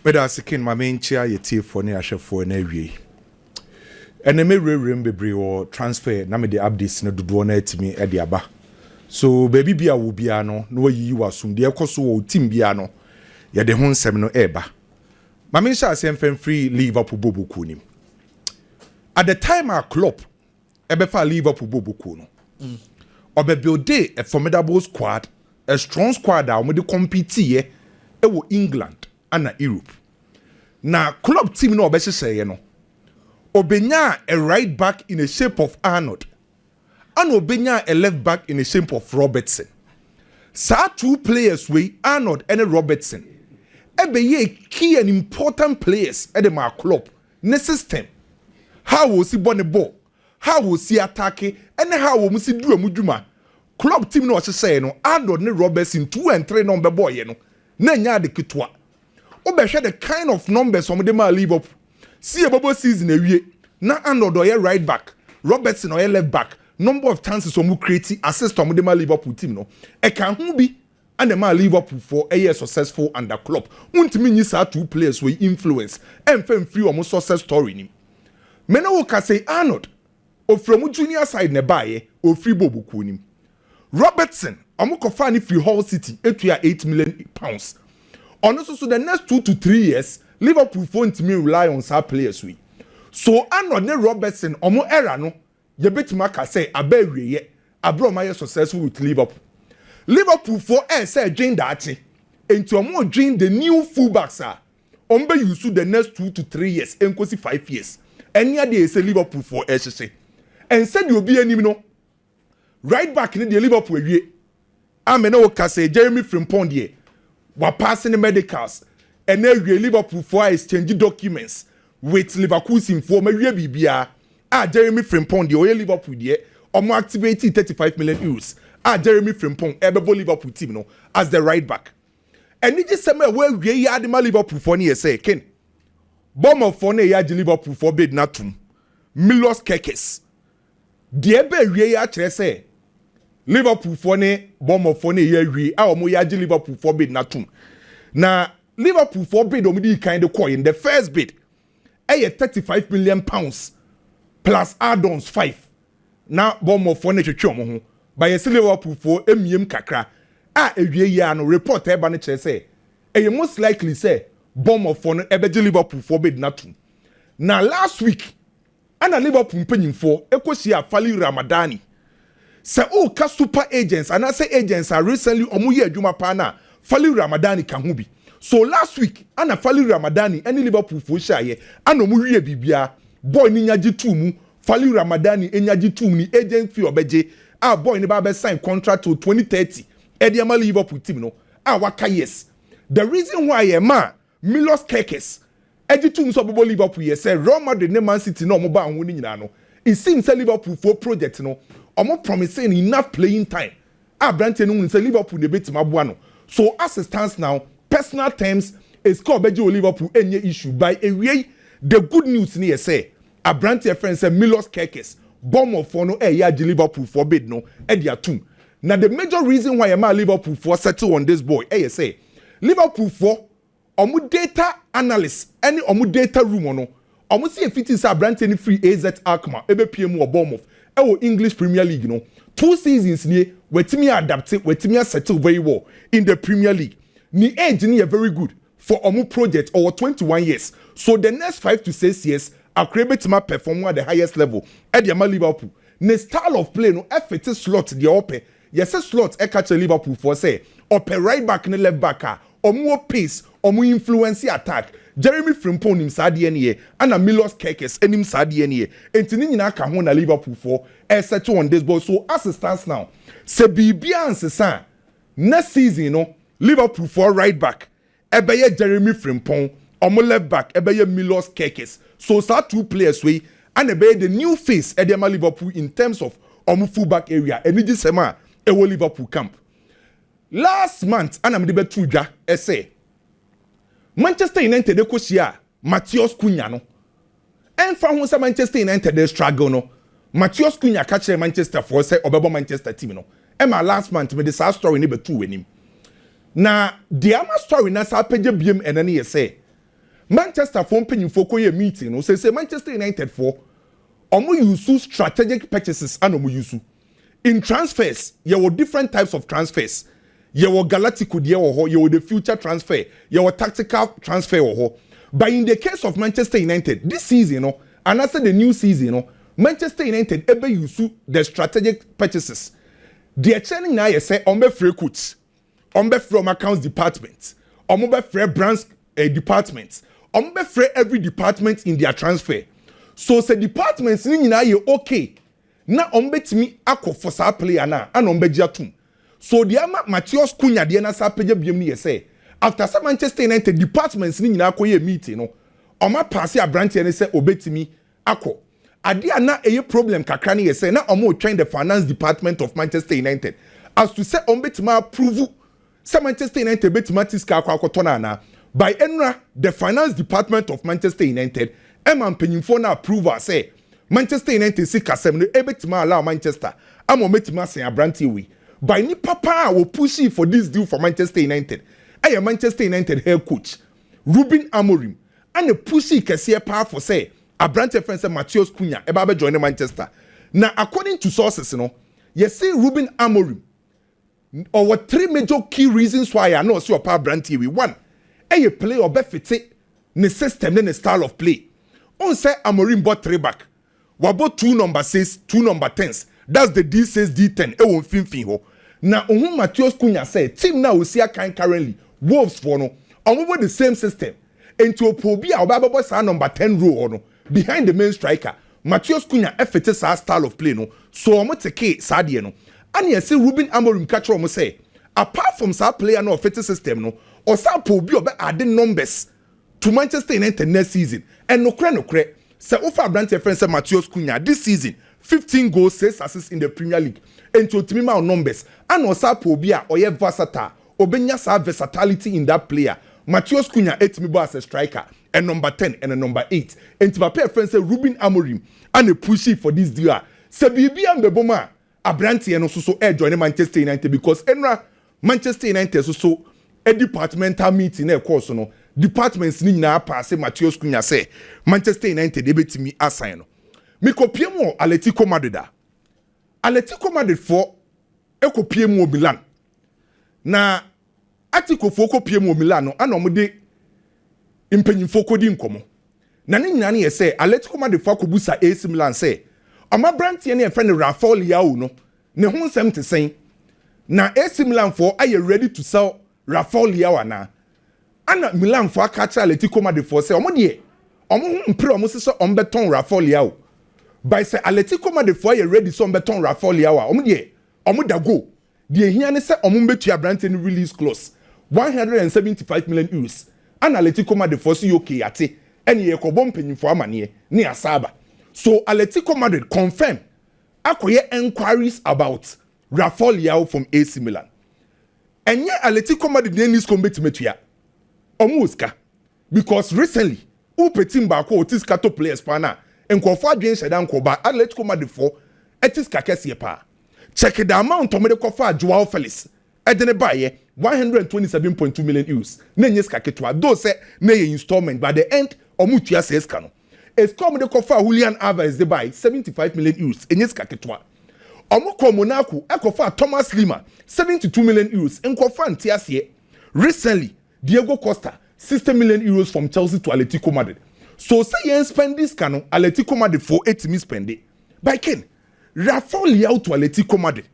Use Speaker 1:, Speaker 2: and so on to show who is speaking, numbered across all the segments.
Speaker 1: But as a king, my main chair, your tea for near chef for an area. And the mirror room be or transfer, na me the updates no do one to me at the aba. So, baby, be a will be ano, no you assume the coso team biano, ya the home seminal eba. My main shall send free Liverpool Bobo Kunim. At the time, our club, Ebefa Liverpool Bobo Kuno. Obe build a formidable squad, a strong squad that will compete here, England. And Europe. Now, club team no best say no. Obenya a right back in the shape of Arnold, and Obenya a left back in the shape of Robertson. Sa two players we Arnold and Robertson. Ebeye key and important players at the club. Ne system. How was he born the ball? How was he attacking? And how was he do a mujuma? Club team no say no. Arnold and Robertson 2 and 3 number boy no. Nenya de kitwa. Obehwe the kind of numbers from them leave up. See a bubble season a year. Na Arnold or right back, Robertson or left back. Number of chances from create assist from them Liverpool team no. E can who be and the man Liverpool for a year successful under club. Won't mean you saw two players with influence and fame free almost success story ni. Mena wo ka say Arnold or from junior side ne baye or free bobu kunim. Robertson amoko fani free Hull City £8 million. On also so the next 2 to 3 years, Liverpool won't me rely on our players we. So Arnold ne Robertson omo era no, ye betima ka say abewe ye, abro my successful with Liverpool. Liverpool for say join that into omo join the new fullbacks are. Ombe use the next 2 to 3 years, enkosi 5 years. Any day say Liverpool for say. And said you be any no. Right back in the Liverpool we. Amena ka say Jeremy Frimpong here. We're passing the medicals and then we Liverpool for exchange documents with Liverpool for Maria Bibia. Jeremy Frimpong the oil Liverpool there or activating €35 million. Jeremy Frimpong Ebebo Liverpool team no as the right back. And it just somewhere where we had the Liverpool for near say Ken. Bomb of for near Liverpool for bid natum. Milos Kekes. The ebe we actually say. Liverpool for ne bomb for ne ye our mo yaji Liverpool for bid natum. Na Liverpool for bid omidi kind of coin the first bid. £35 million plus add-ons 5. Now bomb for ne chomo by a Liverpool for emiem kakra. Ewie ya no report eba ne che say. Most likely say bomb for ne ebeji Liverpool for bid natum. Na last week ana Liverpool penyin for ekosi afali Ramadani. Say ka super agents and I say agents are recently omuye adwuma pa na Fali Ramadani kan ho bi. So last week ana Fali Ramadani any Liverpool fo shaye ana omuye bibia boy ni nyaji tu mu Fali Ramadani enyaji tu mu ni agent fi obeje boy ni ba be sign contract to 2030 Ediama Liverpool team no waka yes. The reason why Milos Kekes eji tu mu so bobo Liverpool ye say Real Madrid ne Man City no mo ba ho ni nyina no. It seems a Liverpool for project no omo promising enough playing time. Brandon no say Liverpool dey bet mabuano. So as it stands now, personal terms is called Bejo Liverpool any issue by a way. The good news near say Brandon friend say Milos Kekes bomb of no yaji Liverpool for bid no edia tum. Now the major reason why Liverpool for settle on this boy say Liverpool for omu data analyst any omu data room no omu see if it is Brandon free AZ Alkmaar ebe PM or bomb of English Premier League, 2 seasons near wetimi adapted, wetimi settle very well in the Premier League. Ni age ni very good for omu project over 21 years. So the next 5 to 6 years, I create my perform at the highest level at the Liverpool. Ne style of play no effort slot the ope. Yes, slot catch Liverpool for say ope right back and left back omu pace, omu influence attack. Jeremy Frimpong him sadi ene and Milos Kekes and him sadi ene. Entini nyina ka ho na Liverpool for settle on this ball. So as it stands now, se bibia ansesa next season no Liverpool for right back ebeye Jeremy Frimpong, omo left back ebeye Milos Kekes. So start 2 players we and ebeye the new face at the Liverpool in terms of omo fullback area. Eniji sema ewo Liverpool camp. Last month anam de betuja say Manchester United de kosia Matheus Cunha no. Enfa ho say Manchester United de struggle no. Matheus Cunha catch Manchester for say obebo Manchester team no. My last month me the sad story ni betu wenim. Na the ama story na sa page biem enene ye say Manchester for mpanyimfo ko ye meeting no say Manchester United for omo use strategic purchases and omo use in transfers. There were different types of transfers. There were Galactico there or you were the future transfer. There were tactical transfer or. But in the case of Manchester United, this season, you know, and after the new season, you know, Manchester United ever use the strategic purchases. The challenge now is say on be free coach, on be from accounts department, on be free brands departments, on be free every department in their transfer. So say departments ni na ye okay. Na on betimi akọ for sa player na and on be jatum. So the ama Matheus Cunha de na sa page biem ni say after some Manchester United departments ni nyina akọ ye meeting no. Oma pass ya branch ni say obetimi akọ. Ade na eye problem kakra ni say na omo train the finance department of Manchester United as to say on betimi approve some Manchester United betimi tiska akọ to na by enra the finance department of Manchester United Emma Penyimfo na approval say Manchester United si kasem no ebetima allow Manchester amo metima sen abranti we by ni papa will push for this deal for Manchester United Manchester United head coach Ruben Amorim and a pussy kese pa for say abranti friend say Matheus Cunha eba be join Manchester now according to sources you know you see Ruben Amorim or what three major key reasons why I know see pa abranti we one play or be fit ne system ne style of play. On say Amorim bought 3 back. Wabo 2 number 6, 2 number 10s. That's the D6, D10. E won fin ho. Now, Matheus Cunha say team now we see a kind currently Wolves for no. On the same system. Into a pobia or Baba boy number 10 row or no behind the main striker. Matheus Cunha effective style of play no. So omo take sadie no. And you see Ruben Amorim catch omo say apart from sa player no effective system no or sa pobia be adding numbers to Manchester United next season. And no cre. Say offer branch friend say Matheus Cunha this season 15 goals, 6 assists in the Premier League. And to timima numbers. And also pobia or ye versatile. Obenya sa versatility in that player. Matheus Cunha 8 mibo as a striker. And number 10 and a number 8. And to my friend say Ruben Amorim and a pushy for this deal. Say bibi am beboma abranti and also join Manchester United because enra Manchester United so a departmental meeting e course no. Departments ni na pass Matheus Cunha say Manchester United ebetimi assign no me kopie mu Atletico Madrid for ekopie mu Milan na Atletico for kopie mu Milan no ana omde impanyimfo kodi nkomo na ne nyina ne say Atletico Madrid for kobusa AC Milan say ama brand ye ne friend Rafael Leao no ne ho nsem te sen na AC Milan for are ready to sell Rafael Leao na ana Milan for catch Atletico Madrid for say omo de omo mpre omo se ombeton Rafael Leao by say Atletico Madrid for you ready so ombeton Rafael Leao omo de omo da go de hia ne say omo betua brand any release clause 175 million euros ana Atletico Madrid for say okay ate ene ye ko bom panyimfo amane ne asaba so Atletico Madrid confirm akoye enquiries about Rafael Leao from AC Milan enye Atletico Madrid ne nis kombetimetua Omuska because recently upetim ba ko otiska to players pa na enkofo adwen shedan ko ba Atletico Madrid for etiska kese pa check the amount omede ko fa Joao Felix edene ba ye 127.2 million euros na nyeska ketwa do se na ye installment by the end omutua se eska no eska omede ko fa Julian Alvarez de by 75 million euros enyeska ketwa omukọ Monaco ekofa Thomas Lima 72 million euros enkofa ntiase recently Diego Costa 60 million euros from Chelsea to Atletico Madrid. So say you spend this canon Atletico Madrid for 8 million spend it. By Ken, Rafael Leao to Atletico Madrid.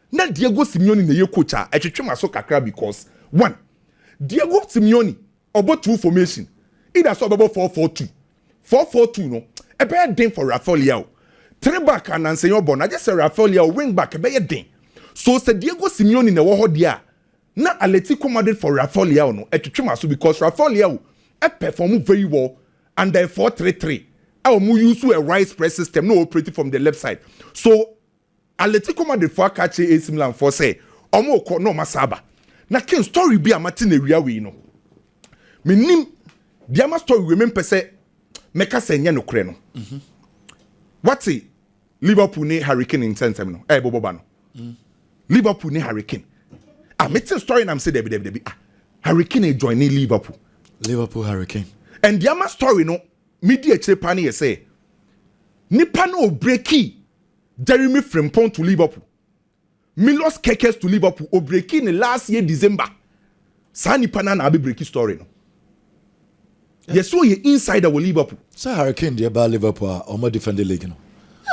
Speaker 1: Na Diego Simeone ne ye coach a etwetwe maso kakra because one, Diego Simeone about 2 formation. Either so about 4-4-2. 4-4-2 no. E be den for Rafael Leao. 3 back and Ansenio Bon. I just say Rafael Leao wing back e be den. So say Diego Simeone ne wo ho dia. Na Atletico Madrid for Rafael Leao no etwetwe because Rafael Leao perform very well under 4-3-3. Our mu use a right press system no operating from the left side. So Atletico Madrid for catch AC Milan for say omo ko no masaba. Na ken story bi amati na ria we no. Menim dia ma story we mempe say meka senya no kre no. What Liverpool ne Hurricane in time no. Boboba no. Liverpool ne Hurricane. Meeting story and I'm saying Debbie. Hurricane joining Liverpool
Speaker 2: Hurricane.
Speaker 1: And the other story no media chepani say nipa no breaki Jeremy Frimpong to Liverpool. Milos Kekes to Liverpool o breaki in last year December. Sa nipa na abi breaki story no. Yes, so you insider with Liverpool.
Speaker 2: So Hurricane the about Liverpool or more defend the league no.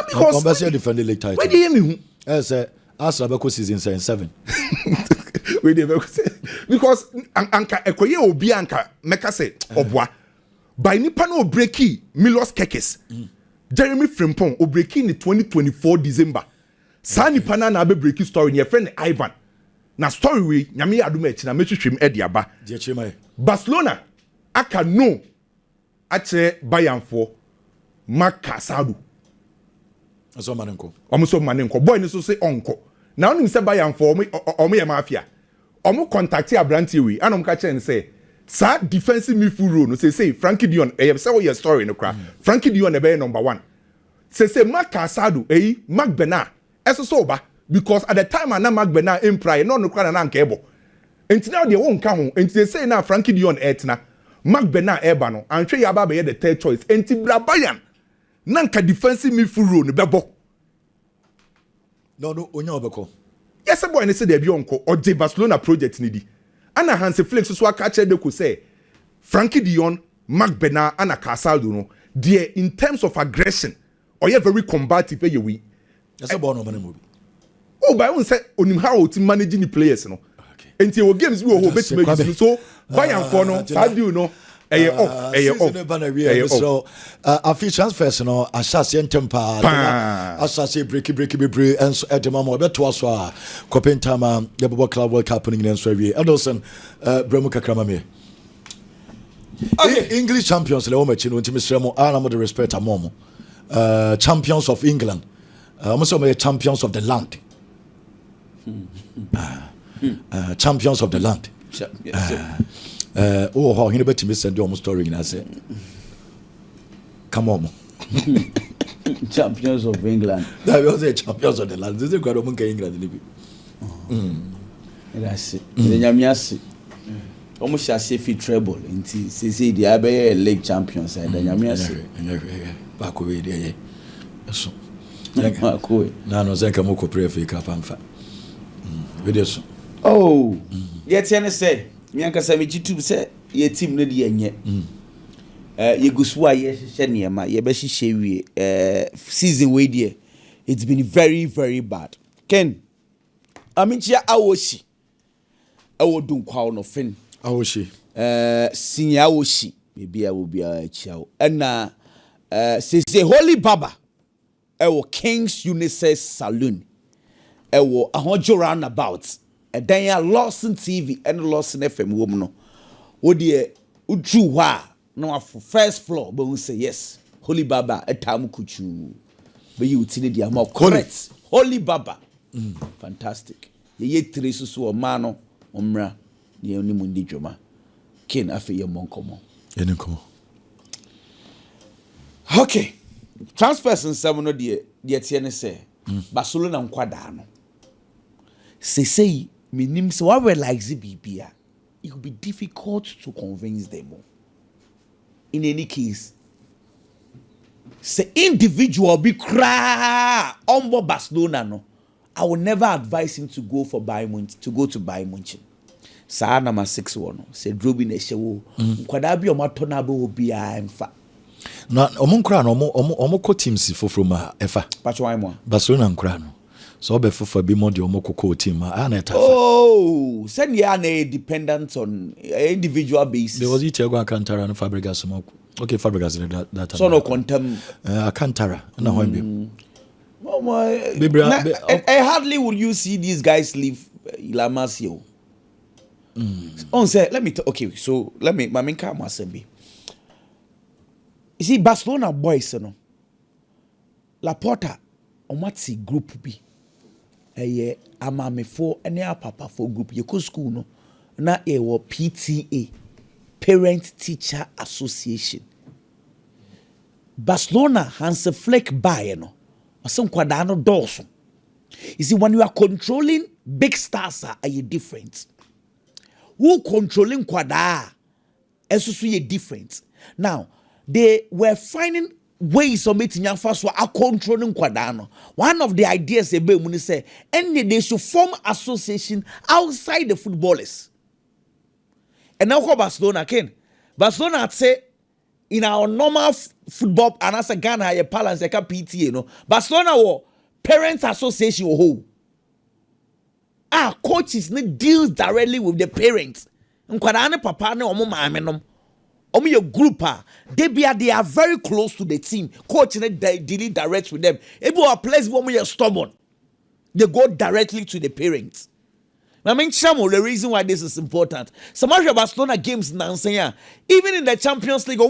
Speaker 1: Because
Speaker 2: defend the league title.
Speaker 1: Where do you hear me?
Speaker 2: As Arsenal be season 7.
Speaker 1: Because anka ekoye obi anka meka say obwa by nipa no breaki Milos Kekes Jeremy Frimpong o breaki in 2024 December sa nipa na be breaki story your friend Ivan na story we nyame adoma echi na metwetwem e dia ba Barcelona aka no ache Bayern for Marca Sadu
Speaker 2: aso manenko
Speaker 1: omo manenko boy ni so say onko na onim say Bayern for omo ye mafia omo contact Abranti we anom ka chen say sa defensive midfield role no say Frankie Dion say what your story no cra Frankie Dion e be number 1 say Marca Sadu Mark Bernard so ba because at the time na Mark Bernard empire no cra na nka ebo enti na de won ka ho enti say na Frankie Dion etna Mark Bernard eba no antwe ya ba be the third choice enti bra Bayern nanka defensive midfield role no bebo
Speaker 2: no onya obeko
Speaker 1: yes boy ni say there be onko or the Barcelona project ni di ana Hansi Flick so aka che de ko say Frankie Dion Mark Bernard ana Casado no there in terms of aggression or you very combative ye we
Speaker 2: yes boy no man mo
Speaker 1: oh by one say onim how to manage the players no enti wo games we ho bet make so Bayern for no sad you know off.
Speaker 2: So, a few transfers, you know, assassin temper, assassin breaky, and so at the moment, bet to us, Copentama, the Bobo Club World Cup in Australia, Adelson, Bremuka Kramame. English champions, the Omech, in which Mr. Mo, and the respect a Momo. Champions of England, almost champions of the land. Champions of the land. Oh, he never to miss and almost story in I say, come on,
Speaker 3: champions of England.
Speaker 2: That was the champions of the land. This is quite a England.
Speaker 3: That's it. The Yamiasi almost a safe treble. And see the Abbey League champions and the Yamiasi.
Speaker 2: Back away there. So,
Speaker 3: Nano
Speaker 2: Zankamoko pray for Cup and fat.
Speaker 3: Oh, yet, say. Mianka say me YouTube say ye team no de enye ye guswa ye hye niema ye be hye wie season we there it's been very very bad Ken aminchia awoshi awodun kwa no fin
Speaker 2: awoshi
Speaker 3: sinya awoshi bibia wo bia chiao na say Holy Baba ewo King's Unisex Saloon ewo ahojo roundabout dan ya Lawson TV and Lawson FM wom no wo de udru hɔ a na first floor but we say yes Holy Baba etam kuchu be you tini dia more correct Holy Baba fantastic ye three so ma no omra ye oni mu ndi dwoma ken afi ye monkomo okay transfers in 7 no de tie ne say Barcelona nkwada no say minim so what realize bibia it would be difficult to convince them in any case say individual be cry on Barcelona no I will never advise him to go to Bayern Munich sa number 6-1 say drobi na hyewo nkwada bi o matona ba obi a emfa
Speaker 2: na omunkra no omo teams foforo ma efa
Speaker 3: patchwan mo
Speaker 2: Barcelona nkra no so be fufa be more the omokoko team na eta
Speaker 3: oh send ya na dependent on individual basis
Speaker 2: there was Thiago Alcantara and Fabregas okay Fabregas that
Speaker 3: so no quantum
Speaker 2: Alcantara na hoimbe
Speaker 3: oh my I hardly will you see these guys leave La Masia on say let me okay so let me my main car must be you see Barcelona boys no Laporta omati group B amamefo ene apapafo group ye ko school no na e wo PTA Parent Teacher Association Barcelona Hansi Flick buy no asem kwada no dorso you see when you are controlling big stars are you different who controlling kwada esusu different. Now they were finding ways of making young first are controlling Quadano. One of the ideas they say, and they should form association outside the footballers. And now what Barcelona can. Barcelona had say in our normal football and as a Ghana a balance like a PTA, you know. Barcelona war parents association whole. Coaches need deals directly with the parents. Nkwadane papa ne omo maame nom. Omo your group they are very close to the team. Coach dealing direct with them. If you are place where you are stubborn, they go directly to the parents. I mean, the reason why this is important. Some of the Barcelona games even in the Champions League,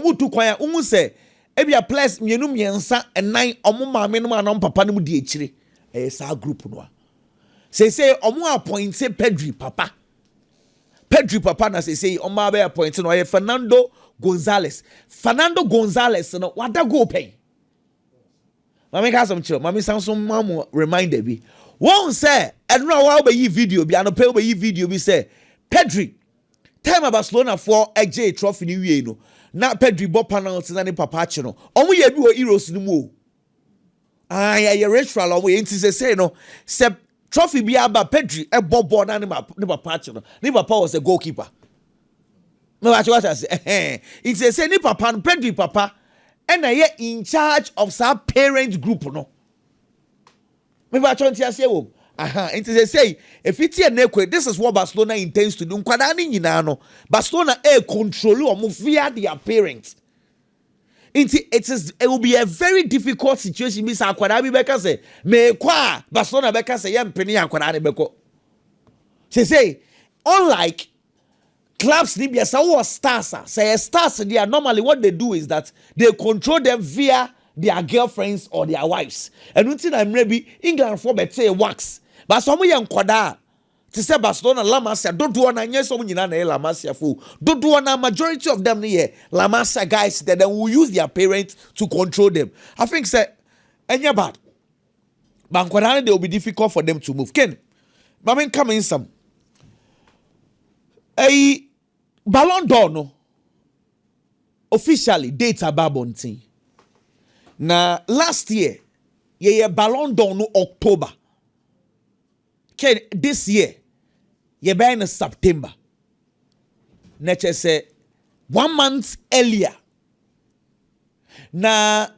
Speaker 3: say, if you are place and 9 omo maame no anom papa no di echire. Sa group no. Say omo appoint say Pedri papa na say omo be appoint no Fernando Gonzalez no wada go pay. Mami ka some chill. Mami Samsung mamu reminder bi. Won say enra wa be video bi anope be video bi say Pedri time Barcelona for AJ trophy ni wie no. Na Pedri bo penalty na ni papa chi no. Omo ye bi wo Euros ni mu o. Ya ritual omo ye nti say no. Se trophy bi aba Pedri e bobo na ni papa chi no. Ni papa was a goalkeeper. No, what I say. It's say ni papa Pedri papa and I in charge of some parent group no. Me ba chon ti ase wo. It is say if it's a nekwe, this is what Barcelona intends to do. Nkwada ni nyina no. Barcelona control or move via their parents. It will be a very difficult situation. Miss Akwada bi beka say me kwa Barcelona beka say yam peni Akwada ne beko. Say unlike clubs Libya so stars say stars they are normally what they do is that they control them via their girlfriends or their wives. And until I'm maybe England for better wax. But some young kwada to say Barcelona La Masia don't do one and yes, some na La Masia fool. Don't do one majority of them here. La Masia guys that they will use their parents to control them. I think say any bad. But they will be difficult for them to move. Ken, I mean come in some. A Ballon d'Or no officially dates about bonting. Na last year ye Ballon d'Or no October. Ken this year ye be in September. Nature say 1 month earlier. Now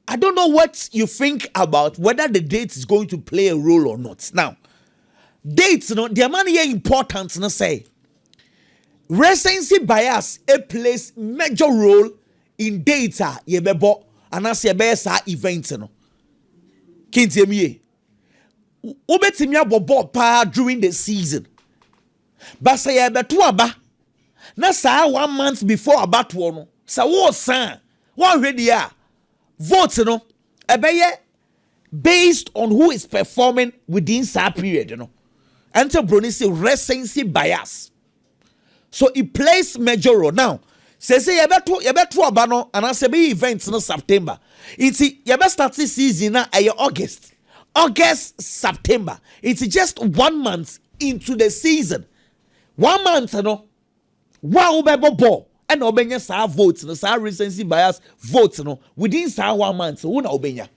Speaker 3: I don't know what you think about whether the date is going to play a role or not. Now dates no their money is important no say recency bias plays major role in data ye bebo and as ye be sa event no kintie me obetimi abobo pa during the season but say ye beto aba na sa 1 month before abato no sa wo san one ready vote no ebeye based on who is performing within that period you know. Enter Brunisi recency bias. So it plays major role. Now, say you better abano and I say be events in September. It's you better start this season now August, September. It's just 1 month into the season. 1 month, you know. Wow, bebo and obenya sa votes, no sa recency bias votes, no within sa 1 month. Who na obenya?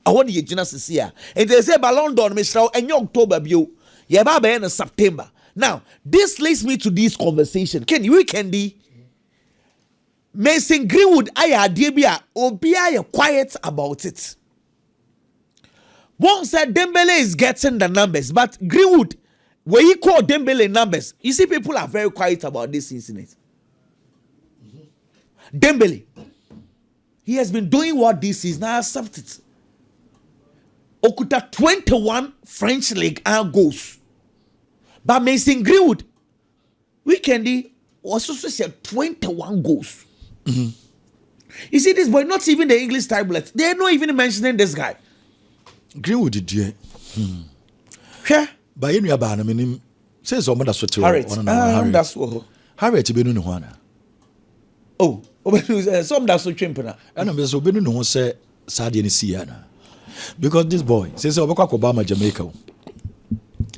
Speaker 3: I want you to see here. And they say Ballon d'Or, Mr. and October bio. Yeba be in September. Now, this leads me to this conversation. Can you Mason Greenwood aya adebia obia quiet about it. One said Dembele is getting the numbers, but Greenwood, when you call Dembele numbers, you see people are very quiet about this incident. Dembele, he has been doing what this is now accepted. Okuta 21 French League and goals. But Mason Greenwood, weekendy was also 21 goals. Mm-hmm. You see this boy, not even the English tablet. They're not even mentioning this guy.
Speaker 2: Greenwood did you? Yeah. But in your band, I mean, says so much what you
Speaker 3: Harriet. That's what
Speaker 2: Harriet to be no one.
Speaker 3: Oh, some that's so chimpana.
Speaker 2: And I'm so been no one say Sadi and Siana. Because this boy says Obama Jamaica.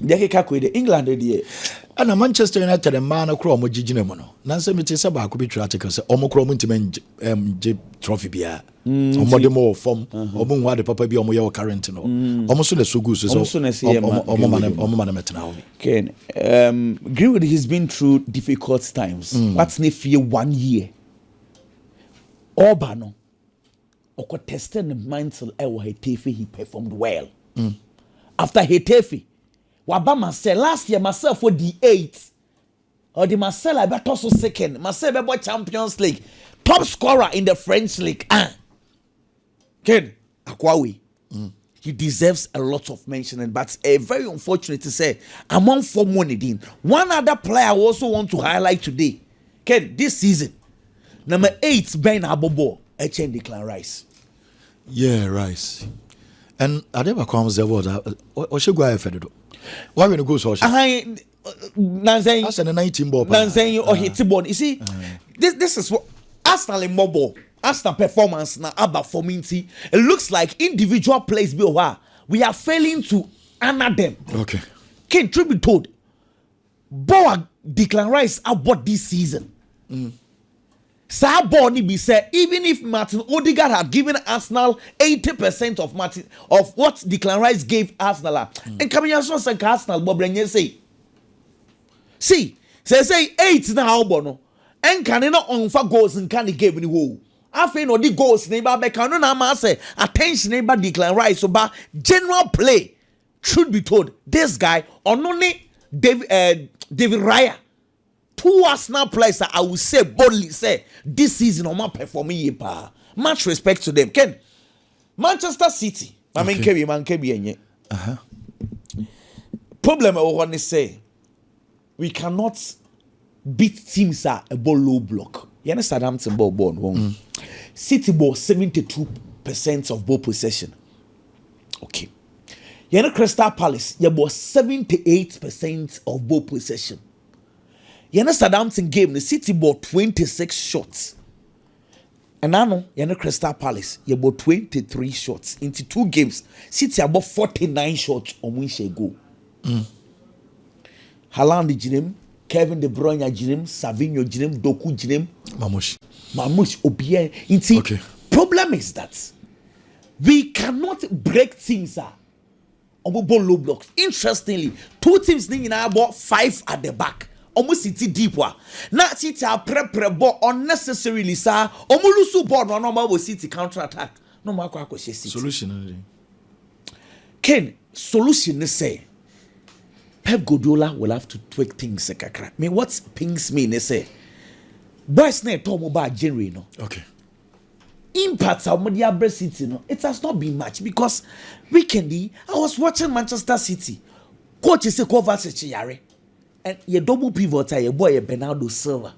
Speaker 3: They can't quit England.
Speaker 2: ana Manchester United man akro mo gigine mo no na nse meti se ba ko bi article se omo kro mo ntime trophy bia omo de mo form omo nwa de papa bi omo ye current no omo so na so good so omo man metena ho
Speaker 3: okay Greenwood has been through difficult times what's ne fear 1 year Oba no oko tested the mental he performed well after Hetafe waba Marcel last year Marcel for the 8th or the Marcel I better so second Marcel be Champions League top scorer in the French league Ken Akwawi he deserves a lot of mentioning but very unfortunate to say among 4 money one other player I also want to highlight today Ken this season number 8 Ben Abobo HN Declan Rice
Speaker 2: Rice and Adeba comes the word or she go ahead why when go so
Speaker 3: Nanzai
Speaker 2: as a 19 ball
Speaker 3: Nanzai or hit ball you see this is what Arsenal in mobile Arsenal performance now about for me it looks like individual plays we are failing to honor them
Speaker 2: okay
Speaker 3: can truth be told Boa Declan Rice about this season Saboni be said even if Martin Odegaard had given Arsenal 80% of what Declan Rice gave Arsenal and coming out so Arsenal Bobrenye say say 8 now bono and can not on for goals and can give any wo after no the goals neighbor be can no ma say attention neighbor Declan Rice so ba general play should be told this guy on only David Raya 2 Arsenal players I will say boldly say this season on my performing much respect to them Ken Manchester City I mean kebi problem I want to say we cannot beat teams at a ball low block you know Southampton ball City ball 72% of ball possession okay you know Crystal Palace you ball 78% of ball possession. You know Southampton game, the City bought 26 shots. And now, you know Crystal Palace, you bought 23 shots. Into 2 games, City about 49 shots on which they go. Haaland Jinem, Kevin De Bruyne Jinem, Savinho Jinem, Doku Jinem, Mamush Obie. Okay. Problem is that we cannot break teams on low blocks. Interestingly, 2 teams in about 5 at the back. Almost City deep wa. Na City a pre ball unnecessarily sir. Omulusu ball no normal City counter attack. No ma kwa City.
Speaker 2: Solution.
Speaker 3: Ken, solution is say Pep Guardiola will have to tweak things kakra. Me what things mean say boys na talk about January no.
Speaker 2: Okay.
Speaker 3: Impact of media City no. It has not been much because weekendy I was watching Manchester City. Coach is a cover yare. And your double pivot your boy Bernardo Silva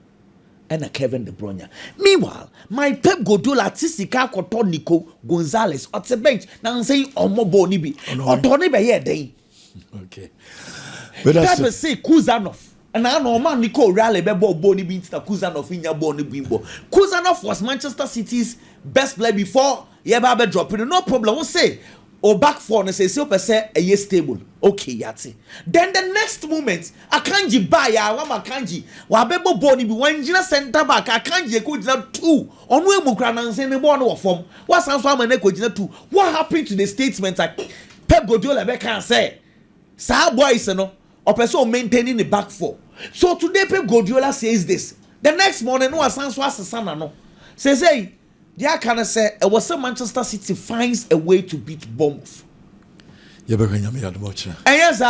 Speaker 3: and a Kevin De Bruyne. Meanwhile, my Pep Guardiola tisika koto Nico Gonzalez at the bench. Now I'm saying omo boni bi. Otoni be here day.
Speaker 2: Okay.
Speaker 3: Pep say Kuzanov. And I know man Nico Raleigh be boni bi insta Kuzanov in your boni bimbo. Kuzanov was Manchester City's best player before he ever dropping. No problem. We'll say or back four and say so per se a year stable. Okay, yati. Then the next moment, Akanji Baya, Wama Kanji, Wabebo Boni, when Jina center back, Akanji Kujina 2, on Wemukran and send the one form. What's our farm and Ekojina 2? What happened to the statement that Pep Guardiola can say? Sir boys, no, or person maintaining the back four. So today Pep Guardiola says this. The next morning, no, Sans was the son, no. Says, hey, yeah, can I say, it was some Manchester City finds a way to beat Bournemouth. And yes,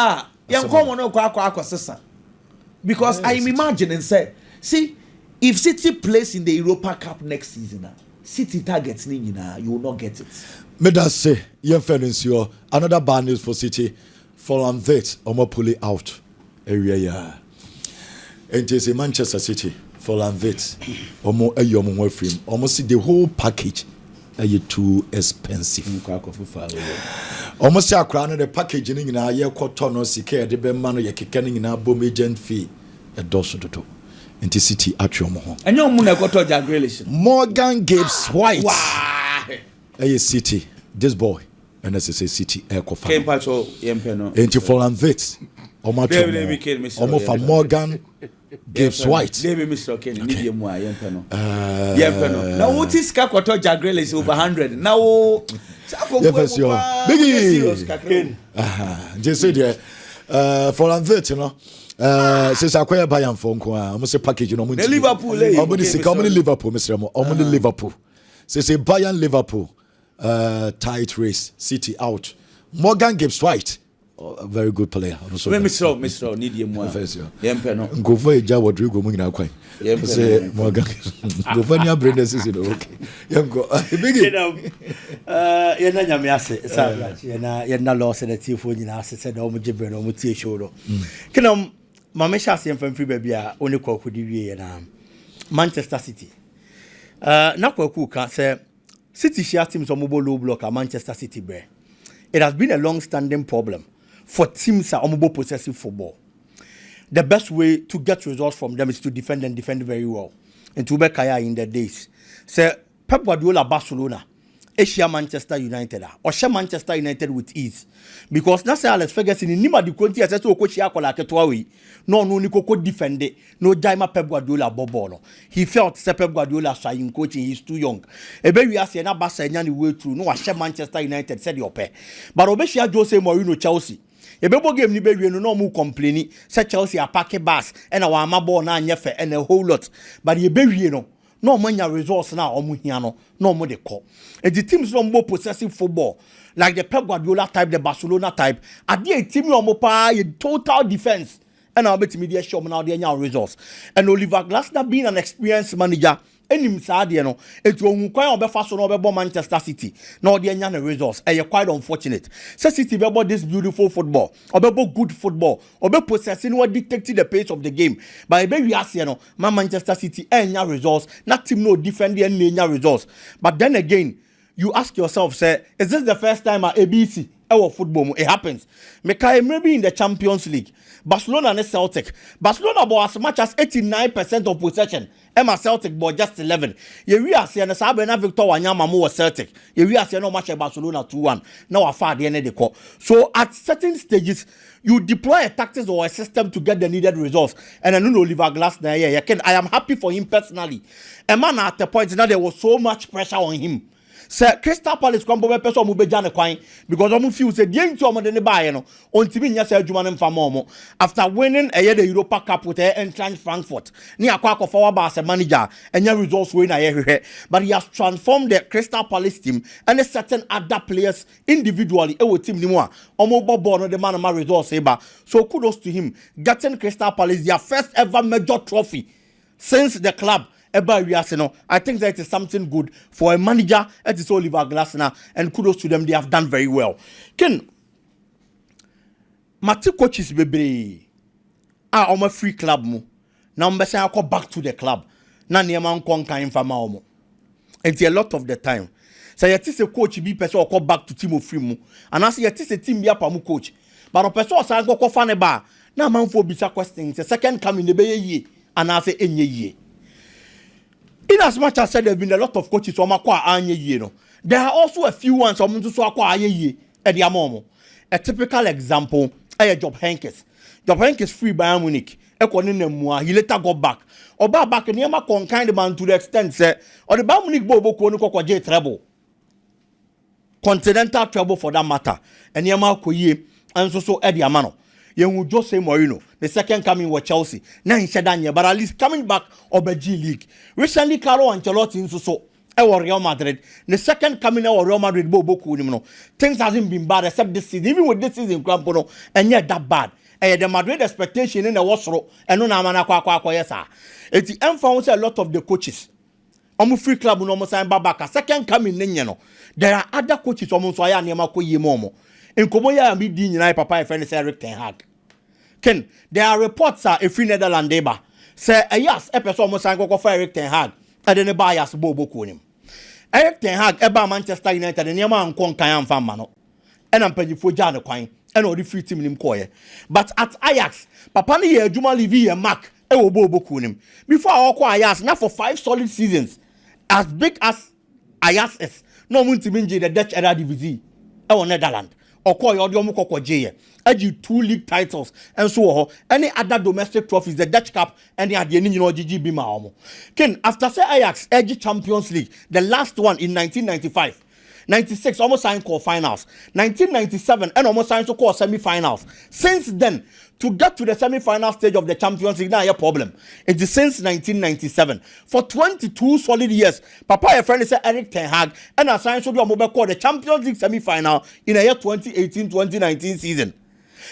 Speaker 3: because I am imagining, say, see, if City plays in the Europa Cup next season, City targets you will not get it.
Speaker 2: Me that say, another bad news for City, for Vet, Omopuli out area, yeah. And it is Manchester City. For Vet, almost the whole package are too expensive. Almost a crown the packaging in a year cotton or secure the man you're kicking in a bomb agent fee a dorsal to into City at your home.
Speaker 3: And your moon got to
Speaker 2: Morgan Gibbs White. A City, this boy, and as I say City Ecofa.
Speaker 3: Came patrol Yempeno.
Speaker 2: Ain't for Lanvitz. Omo for Morgan Gibbs White.
Speaker 3: David Mr. Kenny, medium wire, Yempeno. Yempeno. Now, what is Kakoto Jagrel is over 100. Now,
Speaker 2: Biggy. Just say there. For Lanvitz, you know. Since I acquire Bayern phone, almost a package, you know.
Speaker 3: Liverpool,
Speaker 2: Liverpool, Mr. Mo. Liverpool. Since a Bayern Liverpool. Tight race, City out. Morgan Gibbs White, a very good player.
Speaker 3: Mr. Need you more.
Speaker 2: Yempeno. Go for a job. Rodrigo Mungina Quay. Morgan. Go for your brain. This is okay. Yemgo. Biggy.
Speaker 4: You're not Yamiase. You're not lost in the tea for you. I said, "Oh, my Jibber, no tea show." Can Mamma Shassi from Free Baby only Kweku and Manchester City. Now Kweku can say. City share teams on mobile low block at Manchester City bear. It has been a long-standing problem for teams that are mobile possessive football. The best way to get results from them is to defend and defend very well. And to back in the days. Say Pep Guardiola Barcelona, Asia Manchester United, or share Manchester United with ease. Because that's Alex Ferguson in Nima di Conti as a coach Yakola Ketwawi. No Nico defend it. No Jaima Pep Guardiola Bobono. He felt Pep Guardiola trying coaching, he's too young. A baby as an Abasa and way through. No, I share Manchester United said your pair. But Obeshia Jose Mourinho Chelsea. A baby game Niberia no more complaining, said Chelsea a packet bass and a Wamabo Nanyefe and a whole lot. But ye baby no money resource now Omuhiano, no more the call. And the teams no more possessive football. Like the Pep Guardiola type, the Barcelona type, at the team no more total defense. And I'll bet media show now the results. And Oliver Glasner being an experienced manager, and him sad, you know, it will quite be fast on Manchester City. Now the results, and you're quite unfortunate. So City about this beautiful football, or good football, or possessing what dictated the pace of the game. But I bet we ask, you know, my Manchester City and results, not team no defending and results. But then again, you ask yourself, say, is this the first time at ABC? Our football, it happens. Maybe in the Champions League, Barcelona and Celtic. Barcelona bought as much as 89% of possession. Emma Celtic bought just 11. We are seeing the Sabena Victor Wanyama more Celtic. We are seeing no match at Barcelona 2-1. Now, far the end of the call. So at certain stages, you deploy a tactics or a system to get the needed results. And I know Oliver Glasner, I am happy for him personally. A man at the point now there was so much pressure on him. Sir, Crystal Palace come over person mu beja ne kwan because omu feel say dey nti omo de ne buy no ontimi nya say adwuma ne mfa momo after winning the Europa Cup with Eintracht Frankfurt ni akwa forward as a manager enya results wey na ye but he has transformed the Crystal Palace team and certain other players individually e wo team ni mu a omo bobo no the man ma results eba so kudos to him getting Crystal Palace their first ever major trophy since the club. I think that is something good for a manager. It is Oliver Glasner, and kudos to them. They have done very well. Ken, Mati coaches baby, on a free club mo. Now I'm saying I go back to the club. Na niema nkonka infama omo. And a lot of the time, so you see a coach be person or go back to team of free mo. And I see you see a team be a pamu coach. But a person say go fane ba. Na man for bisa question. The second coming the be ye, and I say enye ye. In as much as said there have been a lot of coaches who are there are also a few ones who are a typical example is Job Heynckes. Job Heynckes free by Munich. He later got back. Or back and Yama kind of man to the extent say or the Bayern Munich Bobo Kono treble. Continental treble for that matter. And Yama Koye and so Eddie Amano. You will just say Mourinho. The second coming was Chelsea. Now in Shadanya, but at least coming back of the G League. Recently, Carlo Ancelotti in so Real Madrid. The second coming of Real Madrid, things hasn't been bad except this season. Even with this season, and yet that bad. And the Madrid expectation in the Wasro and no Namana Kwaka. It's the influence a lot of the coaches. Almost free club no sign Barca. Second coming, there are other coaches almost I am Momo. In Komoya and Biggy and Papa friend Eric Ten Hag. Ken, there are reports a free Netherlands deba. Say yes, episode almost go for Eric Ten Hag. And then the bias Bobo Kunim. Eric Ten Hag eba Manchester United and Yama and Kon Kayan Famano. And I'm paying for Jana Quine and all the free team in Koye. But at Ajax, Papa ni Juma Livi and Mark Ewo Bobo Kunim. Before I acquire Ajax, now for 5 solid seasons, as big as Ajax is, no Muntiminji the Dutch era division. ɛwɔ Netherlands ɔkɔ yɛ ɔde ɔmo kɔkɔ gye yɛ ɛgye 2 league titles ɛnso wɔ hɔ any other domestic trophies the Dutch Cup ɛne adeɛ ne nyinaa ɔgyegye bi ma ɔmo ken after say Ajax ɛgye Champions League the last one in 1995 96 almost signed call finals 1997 and almost signed to call semi-finals since then to get to the semi-final stage of the Champions League now a problem it is since 1997 for 22 solid years papa your friend is Eric Ten Hag and assigned to do a mobile call the Champions League semi-final in a year 2018-2019 season.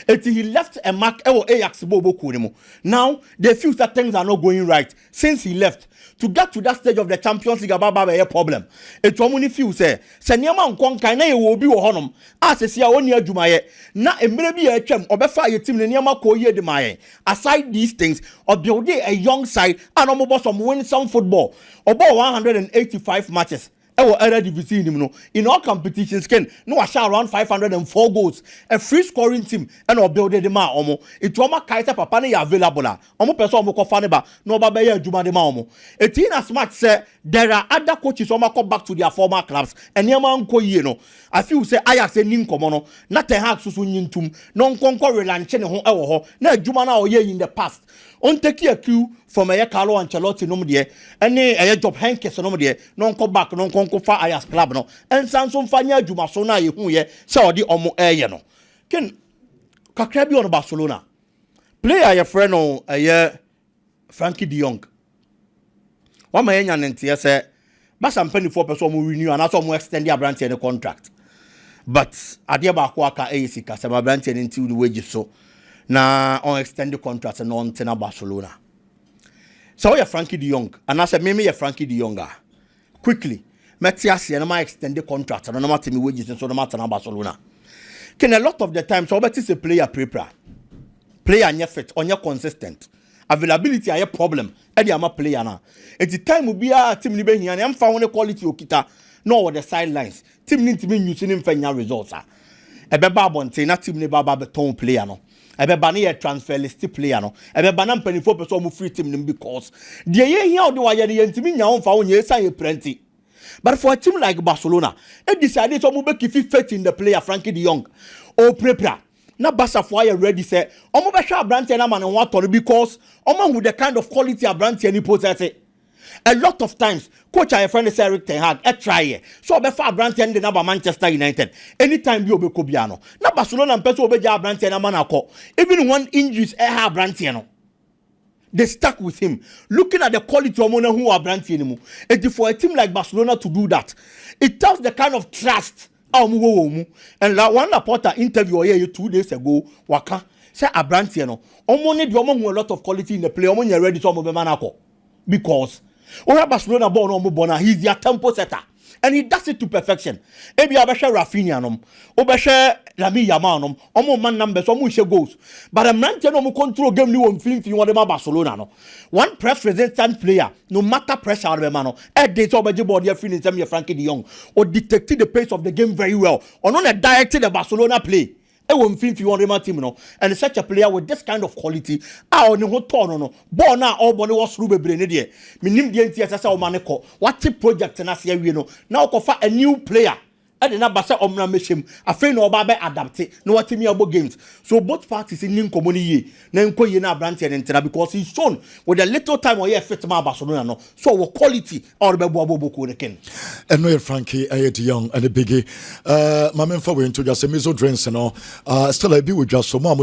Speaker 4: He left a mark Ajax Bobo Kurimo. Now they feel that things are not going right since he left. To get to that stage of the Champions League about a problem. It's only few say Sanyama Nkonka na will be honum. As a sia on your Jumaye. Na a maybe a chem or befa your team Nyama Koye de Maye. Aside these things, or build a young side and almost some win some football. About 185 matches. In all competitions, no I shall around 504 goals. A free scoring team and or build the ma omo. It wama kaita papane available. Omo person omo kofaneba no babaya juma de ma omo. It in as much say there are other coaches omo come back to their former clubs and yama unko ye no. I feel say Ajax nin komono not a hack susu nyintum non konko relanche ne ho ewo ho na juma na oye in the past. On take a cue from a Carlo Ancelotti no dear, and a job Henkes no dear, non come back, non conco fa Ajax club no, and Samson Fania Juma Sona who ye saw the Omo Ayano. Can Kakrabi on Barcelona play a friend on a year Frankie de Jong. One man and Tia said, but some 24% will renew and also more extend their branch in the contract. But Adiaba Kwaka AC Casama branch into the wages so. Na on extended contracts and on Tena Barcelona. So you're Frankie de Jong, and I said, maybe you're Frankie de Jong. Quickly, Metiasi and my extended contracts and no matter me wages and so no matter Barcelona. Can a lot of the time, so bet is a player prepare. Player on your fit, on your consistent. Availability are a problem. Eddie am a player now. At the time will be a team liberating and I'm found a quality okita, nor the sidelines. Team need to be using him for your results. A beba bonte, not team baba beton player no. Ebe bani a transfer list player no. Ebe banam 24% mu free team because the year here do why the team nya on fa onye say plenty. But for a team like Barcelona, they decided to move back if fit in the player Frankie de Jong or prepare. Na Barca for you ready say omo be sha brand na man want to because omo with the kind of quality a brand any possess. A lot of times, coach our friend is Eric Ten Hag, try so be far brand the number Manchester United. Anytime you be Kobiano. Na Barcelona and Peso be brand na man akọ. Even one injuries have brand no. They stuck with him. Looking at the quality of money who are brand anymore. And for a team like Barcelona to do that, it tells the kind of trust. And like one reporter interview here 2 days ago, Waka say a brand no. Omo need a lot of quality in the play. Omo ready to be manako because. Ora Barcelona born on Mubona, he's their tempo setter. And he does it to perfection. Ebi abesha Rafinha nom, obesha Lamine Yamal nom, omo man numbers, omo she goals. But a man tell omo control game ni won feeling fi won Barcelona no. One press resistant player, no matter pressure out of man no. They to obeje body feeling them Frankie de Jong or detected the pace of the game very well. Or not directed the Barcelona play. Won't feel if you want team no, and such a player with this kind of quality, on the whole turn no, born now all body was through brain idea. Minim the NTS or maneko, what tip project and as you know, now offer a new player. I did not basa omna meshim, a friend or babe adapted, no what me about games. So both parties in community, Nenko Yena Branch and Entena because he's shown with a little time or fit my Barcelona no. So what quality or Babo ken.
Speaker 2: And no Frankie, I had young and a biggie. My men for into just a miso drinks and all. Still I be with just so mom.